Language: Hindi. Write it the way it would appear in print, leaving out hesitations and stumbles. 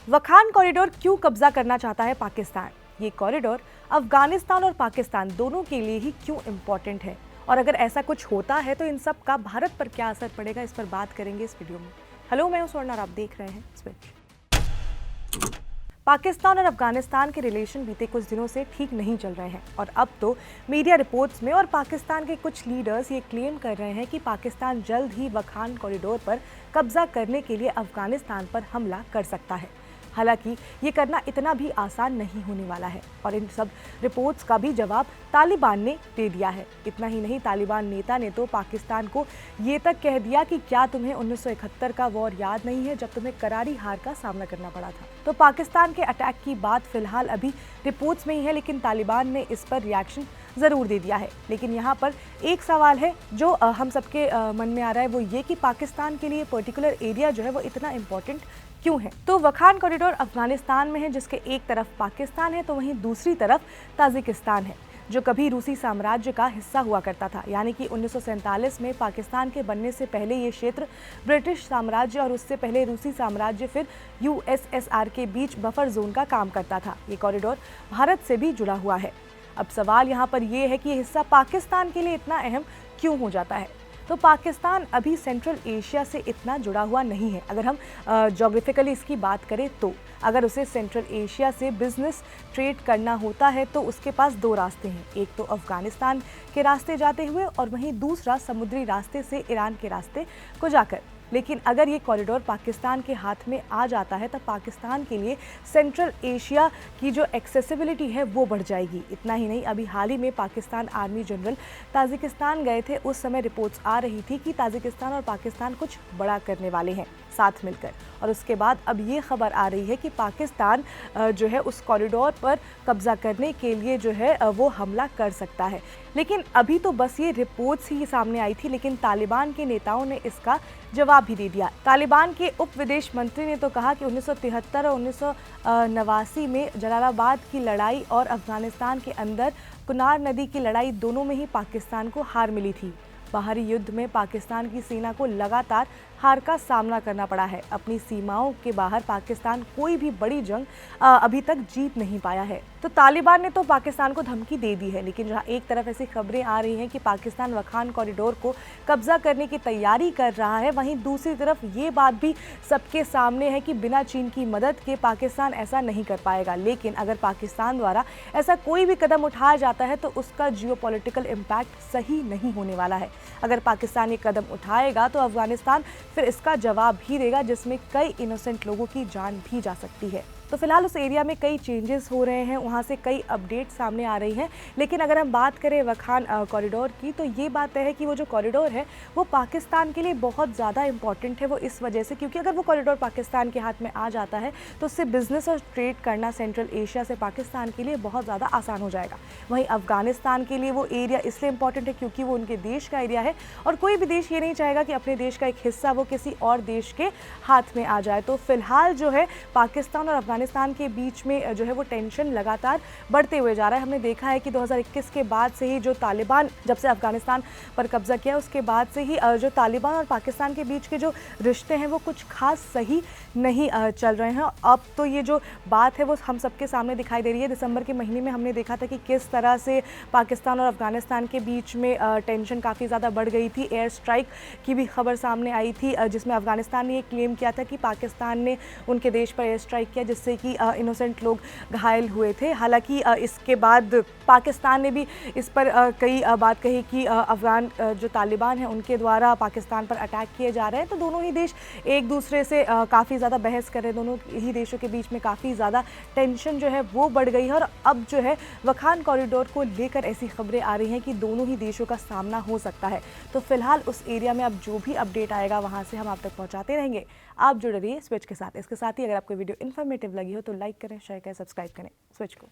वखान कॉरिडोर क्यों कब्जा करना चाहता है पाकिस्तान? ये कॉरिडोर अफगानिस्तान और पाकिस्तान दोनों के लिए ही क्यों इम्पोर्टेंट है, और अगर ऐसा कुछ होता है तो इन सब का भारत पर क्या असर पड़ेगा, इस पर बात करेंगे इस वीडियो में। हेलो, मैं हूं स्वर्ण और आप देख रहे हैं स्विच। पाकिस्तान और अफगानिस्तान के रिलेशन बीते कुछ दिनों से ठीक नहीं चल रहे हैं और अब तो मीडिया रिपोर्ट्स में और पाकिस्तान के कुछ लीडर्स ये क्लेम कर रहे हैं कि पाकिस्तान जल्द ही वखान कॉरिडोर पर कब्जा करने के लिए अफगानिस्तान पर हमला कर सकता है। हालांकि ये करना इतना भी आसान नहीं होने वाला है और इन सब रिपोर्ट्स का भी जवाब तालिबान ने दे दिया है। इतना ही नहीं, तालिबान नेता ने तो पाकिस्तान को ये तक कह दिया कि क्या तुम्हें 1971 का वॉर याद नहीं है, जब तुम्हें करारी हार का सामना करना पड़ा था। तो पाकिस्तान के अटैक की बात फिलहाल अभी रिपोर्ट्स में ही है, लेकिन तालिबान ने इस पर रिएक्शन ज़रूर दे दिया है। लेकिन यहाँ पर एक सवाल है जो हम सबके मन में आ रहा है, वो ये कि पाकिस्तान के लिए पर्टिकुलर एरिया जो है वो इतना इम्पोर्टेंट क्यों है। तो वखान कॉरिडोर अफगानिस्तान में है, जिसके एक तरफ पाकिस्तान है तो वहीं दूसरी तरफ ताजिकिस्तान है, जो कभी रूसी साम्राज्य का हिस्सा हुआ करता था। यानी कि 1947 में पाकिस्तान के बनने से पहले ये क्षेत्र ब्रिटिश साम्राज्य और उससे पहले रूसी साम्राज्य फिर यूएसएसआर के बीच बफर जोन का काम करता था। ये कॉरिडोर भारत से भी जुड़ा हुआ है। अब सवाल यहाँ पर यह है कि ये हिस्सा पाकिस्तान के लिए इतना अहम क्यों हो जाता है। तो पाकिस्तान अभी सेंट्रल एशिया से इतना जुड़ा हुआ नहीं है। अगर हम ज्योग्राफिकली इसकी बात करें तो अगर उसे सेंट्रल एशिया से बिजनेस ट्रेड करना होता है तो उसके पास दो रास्ते हैं, एक तो अफगानिस्तान के रास्ते जाते हुए और वहीं दूसरा समुद्री रास्ते से ईरान के रास्ते को जाकर। लेकिन अगर ये कॉरिडोर पाकिस्तान के हाथ में आ जाता है तो पाकिस्तान के लिए सेंट्रल एशिया की जो एक्सेसिबिलिटी है वो बढ़ जाएगी। इतना ही नहीं, अभी हाल ही में पाकिस्तान आर्मी जनरल ताजिकिस्तान गए थे। उस समय रिपोर्ट्स आ रही थी कि ताजिकिस्तान और पाकिस्तान कुछ बड़ा करने वाले हैं साथ मिलकर, और उसके बाद अब ये खबर आ रही है कि पाकिस्तान जो है उस कॉरिडोर पर कब्जा करने के लिए जो है वो हमला कर सकता है। लेकिन अभी तो बस ये रिपोर्ट्स ही सामने आई थी, लेकिन तालिबान के नेताओं ने इसका जवाब भी दे दिया। तालिबान के उप विदेश मंत्री ने तो कहा कि 1973 और 1989 में जलालाबाद की लड़ाई और अफगानिस्तान के अंदर कुनार नदी की लड़ाई दोनों में ही पाकिस्तान को हार मिली थी। बाहरी युद्ध में पाकिस्तान की सेना को लगातार हार का सामना करना पड़ा है। अपनी सीमाओं के बाहर पाकिस्तान कोई भी बड़ी जंग अभी तक जीत नहीं पाया है। तो तालिबान ने तो पाकिस्तान को धमकी दे दी है, लेकिन जहां एक तरफ ऐसी खबरें आ रही हैं कि पाकिस्तान वखान कॉरिडोर को कब्जा करने की तैयारी कर रहा है, वहीं दूसरी तरफ ये बात भी सबके सामने है कि बिना चीन की मदद के पाकिस्तान ऐसा नहीं कर पाएगा। लेकिन अगर पाकिस्तान द्वारा ऐसा कोई भी कदम उठाया जाता है तो उसका जियोपॉलिटिकल इम्पैक्ट सही नहीं होने वाला है। अगर पाकिस्तान ये कदम उठाएगा तो अफगानिस्तान फिर इसका जवाब भी देगा, जिसमें कई इनोसेंट लोगों की जान भी जा सकती है। तो फिलहाल उस एरिया में कई चेंजेस हो रहे हैं, वहाँ से कई अपडेट सामने आ रही हैं। लेकिन अगर हम बात करें वखान कॉरिडोर की, तो ये बात है कि वो जो कॉरिडोर है वो पाकिस्तान के लिए बहुत ज़्यादा इंपॉर्टेंट है। वो इस वजह से क्योंकि अगर वो कॉरिडोर पाकिस्तान के हाथ में आ जाता है तो उससे बिजनेस और ट्रेड करना सेंट्रल एशिया से पाकिस्तान के लिए बहुत ज़्यादा आसान हो जाएगा। वहीं अफगानिस्तान के लिए वो एरिया इसलिए इंपॉर्टेंट है क्योंकि वो उनके देश का एरिया है और कोई भी देश ये नहीं चाहेगा कि अपने देश का एक हिस्सा वो किसी और देश के हाथ में आ जाए। तो फिलहाल जो है पाकिस्तान और अफगानिस्तान के बीच में जो है वो टेंशन लगातार बढ़ते हुए जा रहा है। हमने देखा है कि 2021 के बाद से ही जो तालिबान जब से अफगानिस्तान पर कब्जा किया उसके बाद से ही जो तालिबान और पाकिस्तान के बीच के जो रिश्ते हैं वो कुछ खास सही नहीं चल रहे हैं। अब तो ये जो बात है वो हम सबके सामने दिखाई दे रही है। दिसंबर के महीने में हमने देखा था कि किस तरह से पाकिस्तान और अफगानिस्तान के बीच में टेंशन काफ़ी ज़्यादा बढ़ गई थी। एयर स्ट्राइक की भी खबर सामने आई थी, जिसमें अफगानिस्तान ने ये क्लेम किया था कि पाकिस्तान ने उनके देश पर एयर स्ट्राइक किया, जिससे कि इनोसेंट लोग घायल हुए थे। हालांकि इसके बाद पाकिस्तान ने भी इस पर कई बात कही कि अफगान जो तालिबान है उनके द्वारा पाकिस्तान पर अटैक किए जा रहे हैं। तो दोनों ही देश एक दूसरे से काफ़ी ज़्यादा बहस कर रहे हैं। दोनों ही देशों के बीच में काफ़ी ज़्यादा टेंशन जो है वो बढ़ गई है और अब जो है वखान कॉरिडोर को लेकर ऐसी खबरें आ रही हैं कि दोनों ही देशों का सामना हो सकता है। तो फिलहाल उस एरिया में अब जो भी अपडेट आएगा वहाँ से हम आप तक पहुँचाते रहेंगे। आप जुड़े रहिए स्विच के साथ। इसके साथ ही अगर आपको वीडियो इन्फॉर्मेटिव लगी हो तो लाइक करें, शेयर करें, सब्सक्राइब करें स्विच को।